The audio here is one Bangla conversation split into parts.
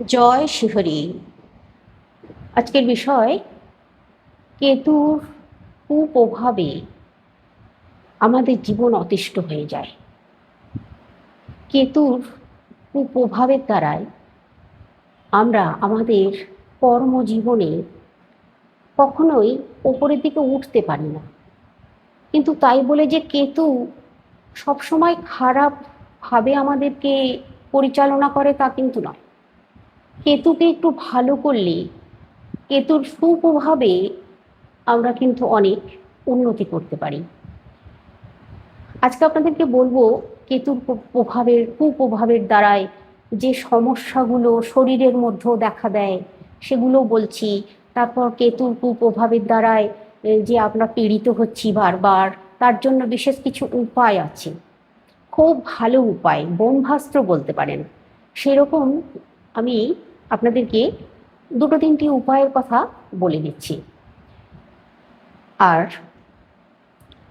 জয় শিহরি। আজকের বিষয় কেতুর কুপ্রভাবে আমাদের জীবন অতিষ্ঠ হয়ে যায়। কেতুর কুপ্রভাবের দ্বারাই আমরা আমাদের কর্মজীবনে কখনোই ওপরের দিকে উঠতে পারি না। কিন্তু তাই বলে যে কেতু সবসময় খারাপভাবে আমাদেরকে পরিচালনা করে তা কিন্তু নয়। কেতুকে একটু ভালো করলে, কেতুর সুপ্রভাবে আমরা কিন্তু অনেক উন্নতি করতে পারি। আজকে আপনাদেরকে বলবো কেতুর কুপ্রভাবের দ্বারায় যে সমস্যাগুলো শরীরের মধ্যেও দেখা দেয় সেগুলো বলছি। তারপর কেতুর কুপ্রভাবের দ্বারায় যে আমরা পীড়িত হচ্ছি বারবার, তার জন্য বিশেষ কিছু উপায় আছে, খুব ভালো উপায়, ব্রহ্মাস্ত্র বলতে পারেন। সেরকম আমি আপনাদেরকে দুটো তিনটি উপায়ের কথা বলে দিচ্ছি। আর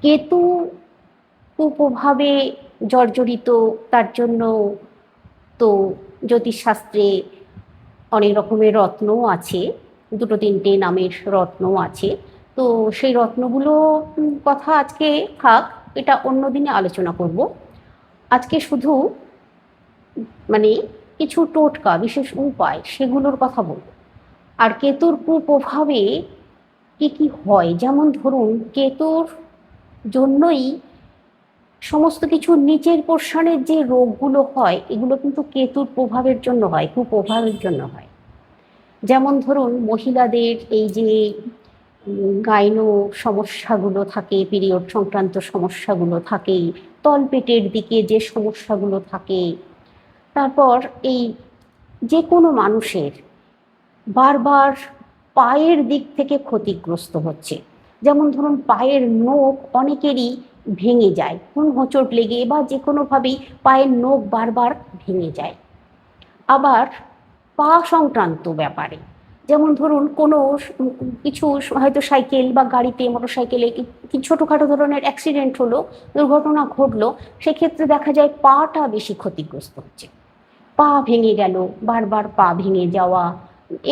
কেতু কুপ্রভাবে জর্জরিত, তার জন্য তো জ্যোতিষশাস্ত্রে অনেক রকমের রত্নও আছে, দুটো তিনটে নামের রত্নও আছে। তো সেই রত্নগুলো কথা আজকে থাক, এটা অন্য দিনে আলোচনা করব। আজকে শুধু মানে কিছু টোটকা, বিশেষ উপায়, সেগুলোর কথা বলবো। আর কেতুর কুপ্রভাবে কি কি হয়, যেমন ধরুন কেতুর জন্যই সমস্ত কিছু নিচের পোর্শনের যে রোগগুলো হয় এগুলো কিন্তু কেতুর প্রভাবের জন্য হয়, কুপ্রভাবের জন্য হয়। যেমন ধরুন মহিলাদের এই যে গাইনো সমস্যাগুলো থাকে, পিরিয়ড সংক্রান্ত সমস্যাগুলো থাকে, তলপেটের দিকে যে সমস্যাগুলো থাকে, তারপর এই যে কোনো মানুষের বারবার পায়ের দিক থেকে ক্ষতিগ্রস্ত হচ্ছে। যেমন ধরুন পায়ের নখ অনেকেরই ভেঙে যায়, কোনো হোঁচট লেগে বা যে কোনোভাবেই পায়ের নখ বারবার ভেঙে যায়। আবার পা সংক্রান্ত ব্যাপারে, যেমন ধরুন কোনো কিছু হয়তো সাইকেল বা গাড়িতে, মোটর সাইকেলে ছোটোখাটো ধরনের অ্যাক্সিডেন্ট হলো, দুর্ঘটনা ঘটলো, সেক্ষেত্রে দেখা যায় পাটা বেশি ক্ষতিগ্রস্ত হচ্ছে, পা ভেঙে গেল, বারবার পা ভেঙে যাওয়া,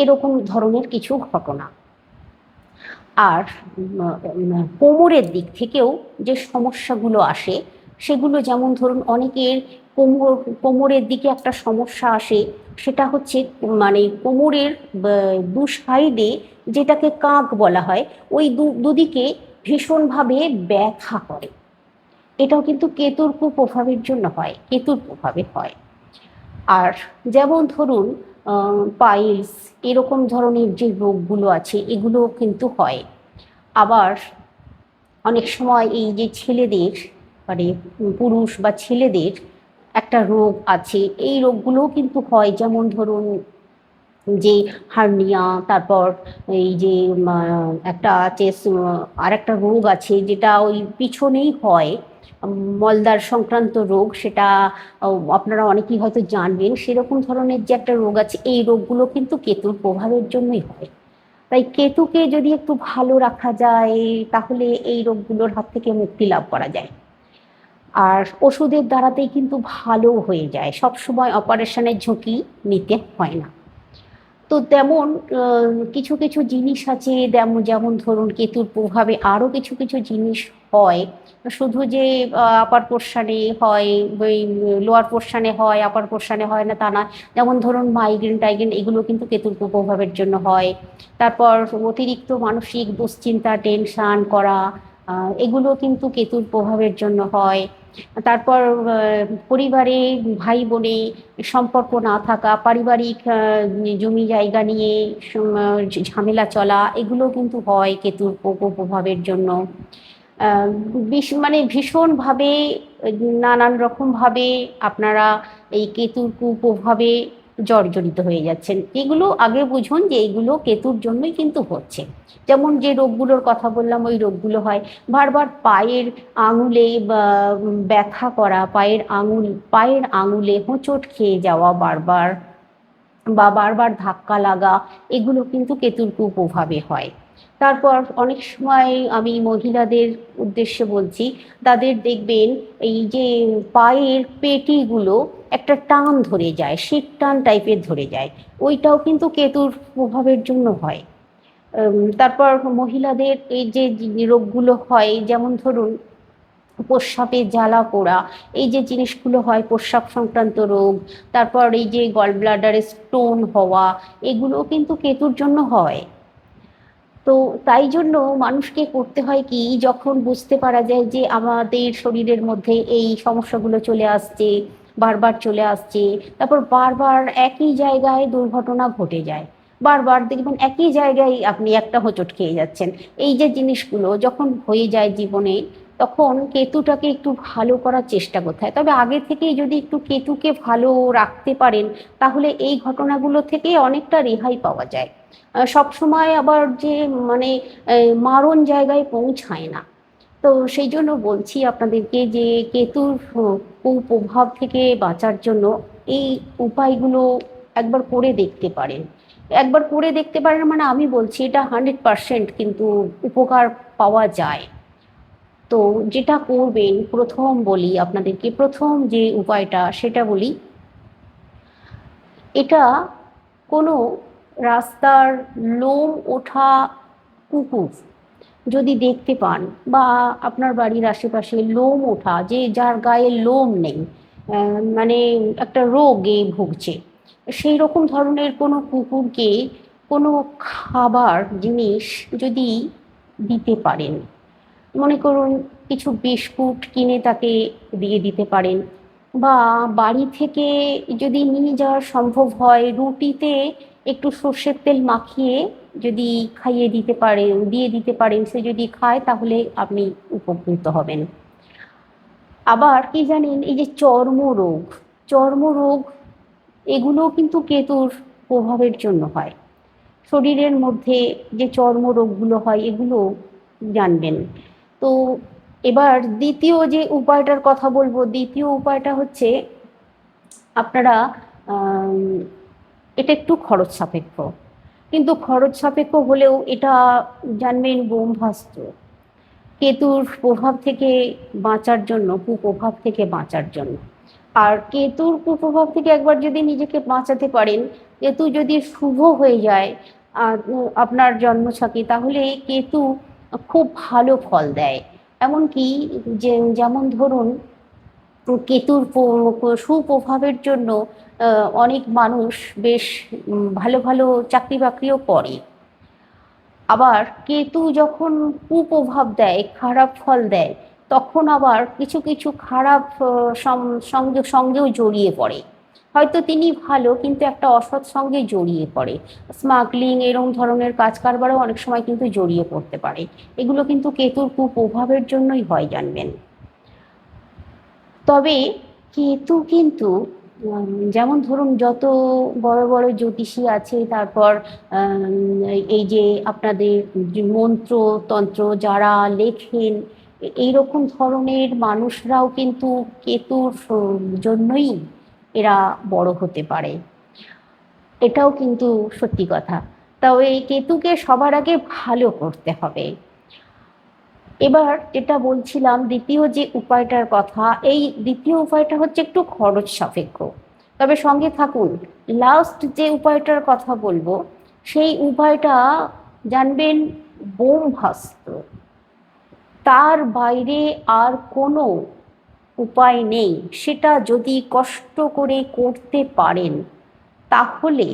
এরকম ধরনের কিছু ঘটনা। আর কোমরের দিক থেকেও যে সমস্যাগুলো আসে সেগুলো, যেমন ধরুন অনেকের কোমরের দিকে একটা সমস্যা আসে, সেটা হচ্ছে কোমরের দু সাইডে, যেটাকে কাঁক বলা হয়, ওই দুদিকে ভীষণভাবে ব্যথা করে। এটাও কিন্তু কেতুর কুপ্রভাবের জন্য হয়, কেতুর প্রভাবে হয়। আর যেমন ধরুন পাইলস, এরকম ধরনের যে রোগগুলো আছে এগুলো কিন্তু হয়। আবার অনেক সময় এই যে ছেলেদের, মানে পুরুষ বা ছেলেদের একটা রোগ আছে, এই রোগগুলোও কিন্তু হয়। যেমন ধরুন যে হার্নিয়া, তারপর এই যে একটা আছে আর একটা রোগ আছে যেটা ওই পিছনেই হয়, মলদ্বার সংক্রান্ত রোগ, সেটা আপনারা অনেকেই হয়তো জানবেন। সেরকম ধরনের যে একটা রোগ আছে, এই রোগগুলো কিন্তু কেতুর প্রভাবের জন্যই হয়। তাই কেতুকে যদি একটু ভালো রাখা যায় তাহলে এই রোগগুলোর হাত থেকে মুক্তি লাভ করা যায়। আর ওষুধের দ্বারাতেই কিন্তু ভালো হয়ে যায়, সব সময় অপারেশনের ঝুঁকি নিতে হয় না। তো তেমন কিছু কিছু জিনিস আছে, যেমন যেমন ধরুন কেতুর প্রভাবে আরও কিছু কিছু জিনিস হয়। শুধু যে আপার পোর্শনে হয়, ওই লোয়ার পোর্শনে হয়, আপার পোর্শনে হয় না তা না। যেমন ধরুন মাইগ্রেন টাইগ্রেন, এগুলো কিন্তু কেতুর কুপ্রভাবের জন্য হয়। তারপর অতিরিক্ত মানসিক দুশ্চিন্তা, টেনশন করা, এগুলো কিন্তু কেতুর প্রভাবের জন্য হয়। তারপর পরিবারে ভাই বোনে সম্পর্ক না থাকা, পারিবারিক জমি জায়গা নিয়ে ঝামেলা চলা, এগুলো কিন্তু হয় কেতুর প্রভাবের জন্য। ভীষণভাবে নানান রকমভাবে আপনারা এই কেতুর কুপ্রভাবে জর্জরিত হয়ে যাচ্ছেন। এগুলো আগে বুঝুন যে এইগুলো কেতুর জন্যই কিন্তু হচ্ছে। যেমন যে রোগগুলোর কথা বললাম, ওই রোগগুলো হয় বারবার পায়ের আঙুলে ব্যথা করা, পায়ের আঙুলে হোঁচট খেয়ে যাওয়া বারবার, বা বারবার ধাক্কা লাগা, এগুলো কিন্তু কেতুর কুপ্রভাবে হয়। তারপর অনেক সময় আমি মহিলাদের উদ্দেশ্যে বলছি, তাদের দেখবেন এই যে পায়ের পেটিগুলো একটা টান ধরে যায়, শীত টান টাইপের ধরে যায়, ওইটাও কিন্তু কেতুর প্রভাবের জন্য হয়। তারপর মহিলাদের এই যে রোগগুলো হয়, যেমন ধরুন প্রস্রাবে জ্বালা পোড়া, এই যে জিনিসগুলো হয়, প্রস্রাব সংক্রান্ত রোগ, তারপর এই যে গল ব্লাডারে স্টোন হওয়া, এগুলো কিন্তু কেতুর জন্য হয়। তো তাই জন্য মানুষকে করতে হয় কি, যখন বুঝতে পারা যায় যে আমাদের শরীরের মধ্যে এই সমস্যাগুলো চলে আসছে, বারবার চলে আসছে, তারপর বারবার একই জায়গায় দুর্ঘটনা ঘটে যায়, বারবার দেখবেন একই জায়গায় আপনি একটা হোঁচট খেয়ে যাচ্ছেন, এই যে জিনিসগুলো যখন হয়ে যায় জীবনে, তখন কেতুটাকে একটু ভালো করার চেষ্টা করতে হয়। তবে আগে থেকেই যদি একটু কেতুকে ভালো রাখতে পারেন, তাহলে এই ঘটনাগুলো থেকে অনেকটা রেহাই পাওয়া যায়। সব সময় আবার যে মানে মারণ জায়গায় পৌঁছায় না। তো সেই জন্য বলছি আপনাদেরকে যে কেতুর কুপ্রভাব থেকে বাঁচার জন্য এই উপায়গুলো একবার করে দেখতে পারেন। একবার করে দেখতে পারেন মানে আমি বলছি এটা 100% কিন্তু উপকার পাওয়া যায়। তো যেটা করবেন, প্রথম বলি আপনাদেরকে, প্রথম যে উপায়টা সেটা বলি, এটা কোনো রাস্তার লোম ওঠা কুকুর যদি দেখতে পান, বা আপনার বাড়ির আশেপাশে লোম ওঠা, যে যার গায়ে লোম নেই, মানে একটা রোগে ভুগছে, সেই রকম ধরনের কোনো কুকুরকে কোনো খাবার জিনিস যদি দিতে পারেন, মনে করুন কিছু বিস্কুট কিনে তাকে দিয়ে দিতে পারেন, বা বাড়ি থেকে যদি নিয়ে যাওয়া সম্ভব হয়, রুটিতে একটু সর্ষের তেল মাখিয়ে যদি খাইয়ে দিতে পারেন, দিয়ে দিতে পারেন, সে যদি খায় তাহলে আপনি উপকৃত হবেন। আবার কি জানেন, এই যে চর্মরোগ, চর্মরোগ এগুলোও কিন্তু কেতুর প্রভাবের জন্য হয়। শরীরের মধ্যে যে চর্মরোগগুলো হয় এগুলো জানবেন। তো এবার দ্বিতীয় যে উপায়টার কথা বলবো, দ্বিতীয় উপায়টা হচ্ছে আপনারা আম, এটা একটু খরচ সাপেক্ষ, কিন্তু খরচ সাপেক্ষ হলেও এটা জানবেন ব্রহ্মাস্ত্র, কেতুর প্রভাব থেকে বাঁচার জন্য, কুপ্রভাব থেকে বাঁচার জন্য। আর কেতুর কুপ্রভাব থেকে একবার যদি নিজেকে বাঁচাতে পারেন, কেতু যদি শুভ হয়ে যায় আপনার জন্মছকে, তাহলে কেতু খুব ভালো ফল দেয়। এমনকি যে যেমন ধরুন কেতুর সুপ্রভাবের জন্য অনেক মানুষ বেশ ভালো ভালো চাকরি বাকরিও করে। আবার কেতু যখন কুপ্রভাব দেয়, খারাপ ফল দেয়, তখন আবার কিছু কিছু খারাপ সঙ্গেও জড়িয়ে পড়ে। হয়তো তিনি ভালো, কিন্তু একটা অসৎ সঙ্গে জড়িয়ে পড়ে, স্মাগলিং এরকম ধরনের কাজ কারবারও অনেক সময় কিন্তু জড়িয়ে পড়তে পারে। এগুলো কিন্তু কেতুর কুপ্রভাবের জন্যই হয়, জানবেন। তবে কেতু কিন্তু যেমন ধরুন যত বড় বড় জ্যোতিষী আছে, তারপর এই যে আপনাদের যে মন্ত্র তন্ত্র যারা লেখেন, এইরকম ধরনের মানুষরাও কিন্তু কেতুর জন্যই এরা বড় হতে পারে, এটাও কিন্তু সত্যি কথা। তাও এই কেতুকে সবার আগে ভালো করতে হবে। এবার যেটা বলছিলাম দ্বিতীয় যে উপায়টার কথা, এই দ্বিতীয় উপায়টা হচ্ছে একটু খরচ সাপেক্ষ, তবে সঙ্গে থাকুন। লাস্ট যে উপায়টার কথা বলবো, সেই উপায়টা জানবেন ব্রহ্মাস্ত্র, তার বাইরে আর কোনো উপায় নেই। সেটা যদি কষ্ট করে করতে পারেন, তাহলে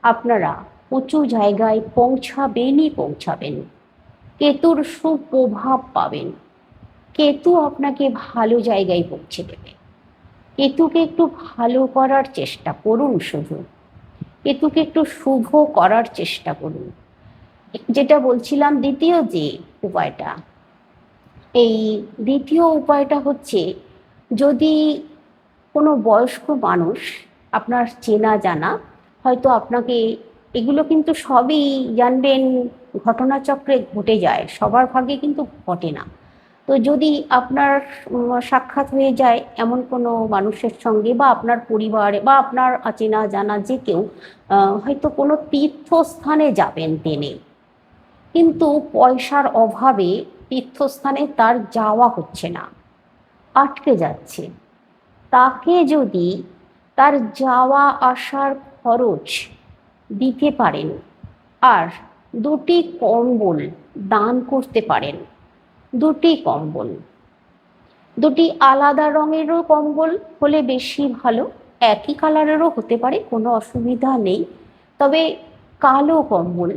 আপনারা উঁচু জায়গায় পৌঁছাবেনই পৌঁছাবেন, কেতুর সুপ্রভাব পাবেন, কেতু আপনাকে ভালো জায়গায় পৌঁছে দেবে। কেতুকে একটু ভালো করার চেষ্টা করুন, শুধু কেতুকে একটু শুভ করার চেষ্টা করুন। যেটা বলছিলাম দ্বিতীয় যে উপায়টা, এই দ্বিতীয় উপায়টা হচ্ছে, যদি কোনো বয়স্ক মানুষ আপনার চেনা জানা, হয়তো আপনাকে, এগুলো কিন্তু সবই জানবেন ঘটনাচক্রে ঘটে যায়, সবার ভাগ্যে কিন্তু ঘটে না। তো যদি আপনার সাক্ষাৎ হয়ে যায় এমন কোনো মানুষের সঙ্গে, বা আপনার পরিবারে বা আপনার অচেনা জানা যে কেউ হয়তো কোনো তীর্থস্থানে যাবেন তিনি, কিন্তু পয়সার অভাবে তীর্থস্থানে তার যাওয়া হচ্ছে না, আটকে যাচ্ছে। তাকে যদি তার যাওয়া আসার খরচ দিতে পারেন আর দুটি কম্বল দান করতে পারেন, দুটি কম্বল, দুটি আলাদা রঙেরও কম্বল হলে বেশি ভালো, একই কালারেরও হতে পারে, কোনো অসুবিধা নেই, তবে কালো কম্বল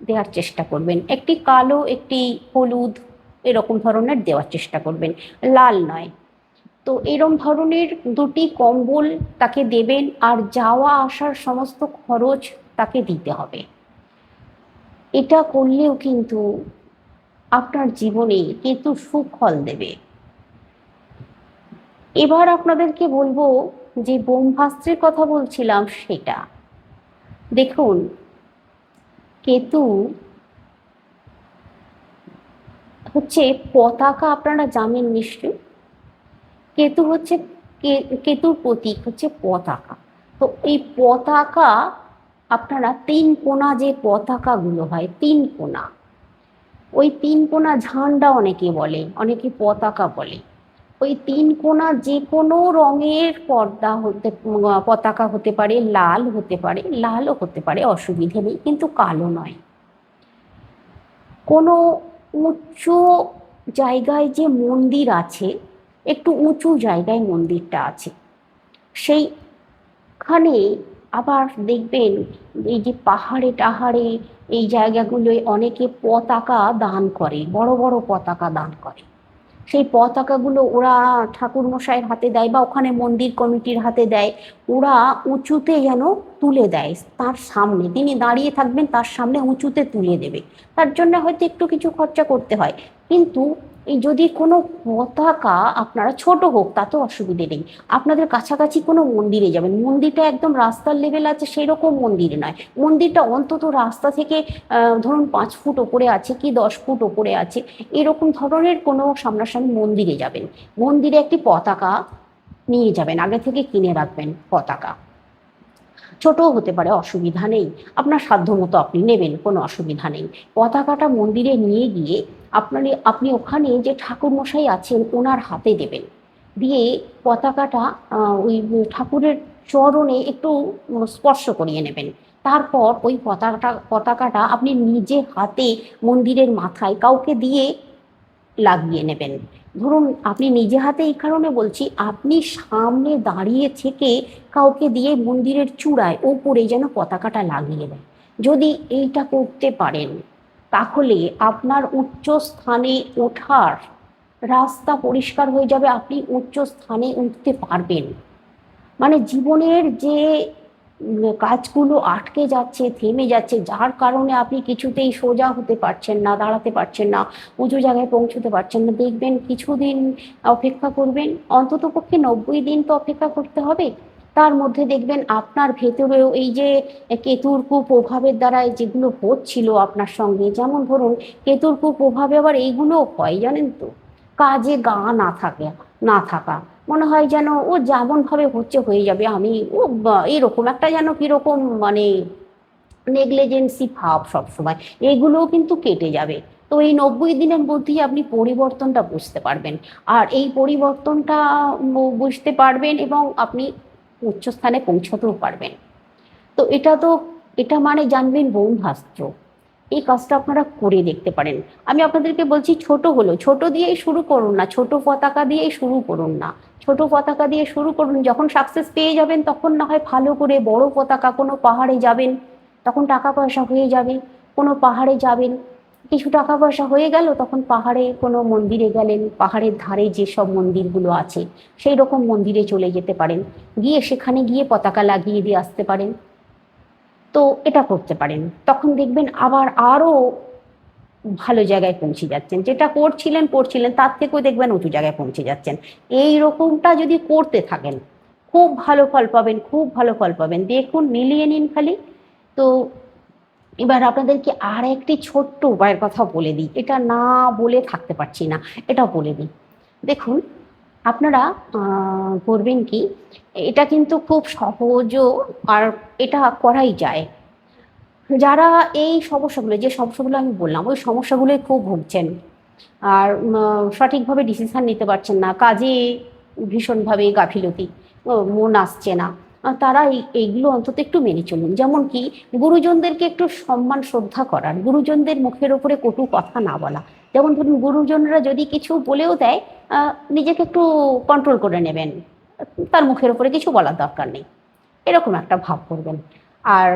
দেওয়ার চেষ্টা করবেন, একটি কালো একটি হলুদ এরকম ধরনের দেওয়ার চেষ্টা করবেন, লাল নয়। তো এরম ধরনের দুটি কম্বল তাকে দেবেন আর যাওয়া আসার সমস্ত খরচ তাকে দিতে হবে। এটা করলেও কিন্তু আপনার জীবনে কেতু সুফল দেবে। এবার আপনাদেরকে বলবো যে ব্রহ্মাস্ত্রের কথা বলছিলাম সেটা। দেখুন, কেতু হচ্ছে পতাকা, আপনারা জানেন নিশ্চয়ই। কেতু হচ্ছে কেতুর প্রতীক হচ্ছে পতাকা। তো এই পতাকা আপনারা তিন কোণা যে পতাকাগুলো হয়, তিন কোণা, ওই তিন কোণা ঝান্ডা অনেকে বলে, অনেকে পতাকা বলে। ওই তিন কোণা যে কোনো রঙের পতাকা হতে পারে, লাল হতে পারে, লালও হতে পারে, অসুবিধে নেই, কিন্তু কালো নয়। কোনো উঁচু জায়গায় যে মন্দির আছে, একটু উঁচু জায়গায় মন্দিরটা আছে, সেইখানে আবার দেখবেন এই যে পাহাড়ে টাহাড়ে এই জায়গাগুলোয় অনেকে পতাকা দান করে, বড় বড় পতাকা দান করে। সেই পতাকাগুলো ওরা ঠাকুর মশাইয়ের হাতে দেয় বা ওখানে মন্দির কমিটির হাতে দেয়, ওরা উঁচুতে যেন তুলে দেয়, তার সামনে তিনি দাঁড়িয়ে থাকবেন, তার সামনে উঁচুতে তুলে দেবে। তার জন্য হয়তো একটু কিছু খরচা করতে হয়, কিন্তু এই যদি কোনো পতাকা আপনারা ছোট হোক তাতেও অসুবিধে নেই, আপনাদের কাছাকাছি কোনো মন্দিরে যাবেন, মন্দিরটা একদম রাস্তার লেভেল আছে সেরকম মন্দিরে নয়, মন্দিরটা অন্তত রাস্তা থেকে ধরুন 5 ফুট ওপরে আছে কি 10 ফুট ওপরে আছে, এরকম ধরনের কোনো সামনাসামনি মন্দিরে যাবেন, মন্দিরে একটি পতাকা নিয়ে যাবেন, আগে থেকে কিনে রাখবেন পতাকা, ছোটও হতে পারে, অসুবিধা নেই, আপনার সাধ্য মতো আপনি নেবেন, কোনো অসুবিধা নেই। পতাকাটা মন্দিরে নিয়ে গিয়ে আপনি ওখানে যে ঠাকুর মশাই আছেন ওনার হাতে দেবেন, দিয়ে পতাকাটা ওই ঠাকুরের চরণে একটু স্পর্শ করিয়ে নেবেন। তারপর ওই পতাকাটা আপনি নিজে হাতে মন্দিরের মাথায় কাউকে দিয়ে লাগিয়ে নেবেন। ধরুন আপনি নিজে হাতে এই কারণে বলছি, আপনি সামনে দাঁড়িয়ে থেকে কাউকে দিয়ে মন্দিরের চূড়ায় ওপরে যেন পতাকাটা লাগিয়ে দেন। যদি এইটা করতে পারেন তাহলে আপনার উচ্চ স্থানে ওঠার রাস্তা পরিষ্কার হয়ে যাবে, আপনি উচ্চ স্থানে উঠতে পারবেন। মানে জীবনের যে কাজগুলো আটকে যাচ্ছে, থেমে যাচ্ছে, যার কারণে আপনি কিছুতেই সোজা হতে পারছেন না, দাঁড়াতে পারছেন না, উঁচু জায়গায় পৌঁছতে পারছেন না, দেখবেন কিছুদিন অপেক্ষা করবেন, অন্তত পক্ষে 90 দিন তো অপেক্ষা করতে হবে। তার মধ্যে দেখবেন আপনার ভেতরেও এই যে কেতুর কুপ্রভাবের দ্বারা যেগুলো হচ্ছিল আপনার সঙ্গে, যেমন ধরুন কেতুর কুপ্রভাবে আবার এইগুলোও হয় জানেন তো, কাজে গা না থাকে, না থাকা, মনে হয় যেন ও যেমন ভাবে হচ্ছে হয়ে যাবে, আমি এরকম একটা যেন কিরকম মানে নেগলিজেন্সি ভাব সবসময়, এগুলোও কিন্তু কেটে যাবে। তো এই 90 দিনের মধ্যেই আপনি পরিবর্তনটা বুঝতে পারবেন, আর এই পরিবর্তনটা বুঝতে পারবেন এবং আপনি উচ্চস্থানে পৌঁছতেও পারবেন। তো এটা মানে জানবেন ব্রহ্মাস্ত্র, এই কাজটা আপনারা করে দেখতে পারেন। আমি আপনাদেরকে বলছি ছোট হলো, ছোট দিয়েই শুরু করুন না, ছোট পতাকা দিয়েই শুরু করুন না, ছোট পতাকা দিয়ে শুরু করুন, যখন সাকসেস পেয়ে যাবেন তখন না হয় ভালো করে বড় পতাকা, কোনো পাহাড়ে যাবেন তখন টাকা পয়সা হয়ে যাবে, কোনো পাহাড়ে যাবেন কিছু টাকা পয়সা হয়ে গেল, তখন পাহাড়ে কোনো মন্দিরে গেলেন, পাহাড়ের ধারে যেসব মন্দিরগুলো আছে সেই রকম মন্দিরে চলে যেতে পারেন, গিয়ে সেখানে গিয়ে পতাকা লাগিয়ে দিয়ে আসতে পারেন। তো এটা করতে পারেন, তখন দেখবেন আবার আরো ভালো জায়গায় পৌঁছে যাচ্ছেন, যেটা করছিলেন তার থেকেও দেখবেন উঁচু জায়গায় পৌঁছে যাচ্ছেন। এই রকমটা যদি করতে থাকেন খুব ভালো ফল পাবেন, খুব ভালো ফল পাবেন, দেখুন মিলিয়ে নিন খালি। তো এবার আপনাদেরকে আর একটি ছোট্ট উপায়ের কথা বলে দিই, এটা না বলে থাকতে পারছি না, এটা বলে দিই। দেখুন, আপনারা করবেন কি, এটা কিন্তু খুব সহজও আর এটা করাই যায়। যারা এই সমস্যাগুলো, যে সমস্যাগুলো আমি বললাম, ওই সমস্যাগুলোয় খুব ভুগছেন, আর সঠিকভাবে ডিসিশন নিতে পারছেন না, কাজে ভীষণভাবে গাফিলতি, মন আসছে না, তারা এইগুলো অন্তত একটু মেনে চলুন। যেমন কি, গুরুজনদেরকে একটু সম্মান শ্রদ্ধা করার, গুরুজনদের মুখের ওপরে কটু কথা না বলা। যেমন ধরুন, গুরুজনরা যদি কিছু বলেও দেয়, নিজেকে একটু কন্ট্রোল করে নেবেন, তার মুখের ওপরে কিছু বলার দরকার নেই, এরকম একটা ভাব করবেন। আর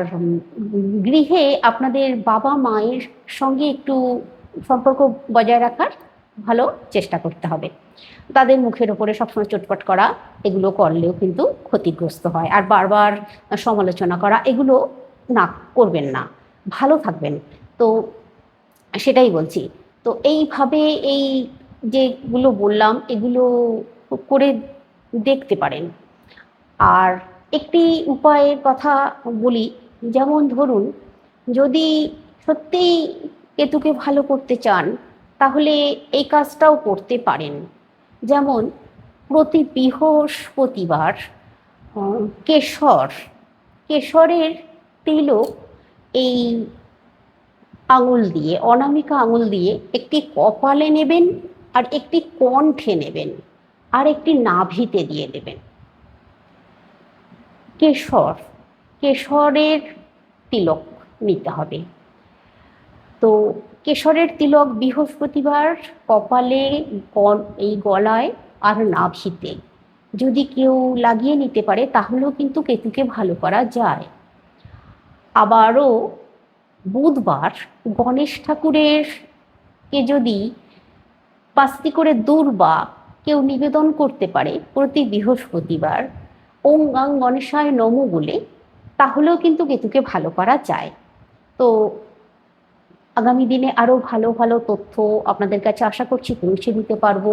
গৃহে আপনাদের বাবা মায়ের সঙ্গে একটু সম্পর্ক বজায় রাখার ভালো চেষ্টা করতে হবে। তাদের মুখের ওপরে সবসময় চটপট করা, এগুলো করলেও কিন্তু ক্ষতিগ্রস্ত হয়। আর বারবার সমালোচনা করা, এগুলো না, করবেন না, ভালো থাকবেন। তো সেটাই বলছি। তো এইভাবে এই যেগুলো বললাম, এগুলো করে দেখতে পারেন। আর একটি উপায়ের কথা বলি, যেমন ধরুন, যদি সত্যিই কেতুকে ভালো করতে চান, তাহলে এই কাজটাও করতে পারেন। যেমন প্রতি বৃহস্পতিবার কেশর, কেশরের তিলক এই আঙুল দিয়ে, অনামিকা আঙুল দিয়ে একটি কপালে নেবেন, আর একটি কণ্ঠে নেবেন, আর একটি নাভিতে দিয়ে দেবেন। কেশর, কেশরের তিলক নিতে হবে। তো কেশরের তিলক বৃহস্পতিবার কপালে, এই গলায় আর নাভিতে যদি কেউ লাগিয়ে নিতে পারে, তাহলেও কিন্তু কেতুকে ভালো করা যায়। আবারও বুধবার গণেশ ঠাকুরের কে যদি 5টি করে দূর্বা কেউ নিবেদন করতে পারে প্রতি বৃহস্পতিবার, ওং গাং গণেশায় নমো বলে, তাহলেও কিন্তু কেতুকে ভালো করা যায়। তো আগামী দিনে আরও ভালো ভালো তথ্য আপনাদের কাছে আশা করছি পৌঁছে দিতে পারবো।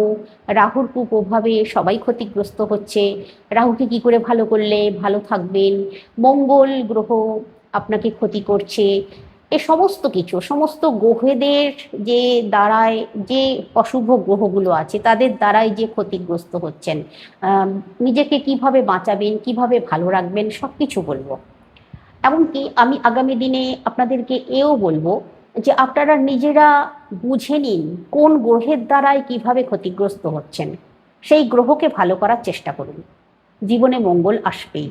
রাহুর কুপ্রভাবে সবাই ক্ষতিগ্রস্ত হচ্ছে, রাহুকে কি করে ভালো করলে ভালো থাকবেন, মঙ্গল গ্রহ আপনাকে ক্ষতি করছে, এ সমস্ত কিছু, সমস্ত গ্রহেদের যে দ্বারায়, যে অশুভ গ্রহগুলো আছে তাদের দ্বারাই যে ক্ষতিগ্রস্ত হচ্ছেন, নিজেকে কিভাবে বাঁচাবেন, কিভাবে ভালো রাখবেন, সব কিছু বলবো। এমনকি আমি আগামী দিনে আপনাদেরকে এও বলবো যে আপনারা নিজেরা বুঝে নিন কোন গ্রহের দ্বারাই কিভাবে ক্ষতিগ্রস্ত হচ্ছেন, সেই গ্রহকে ভালো করার চেষ্টা করুন, জীবনে মঙ্গল আসবেই।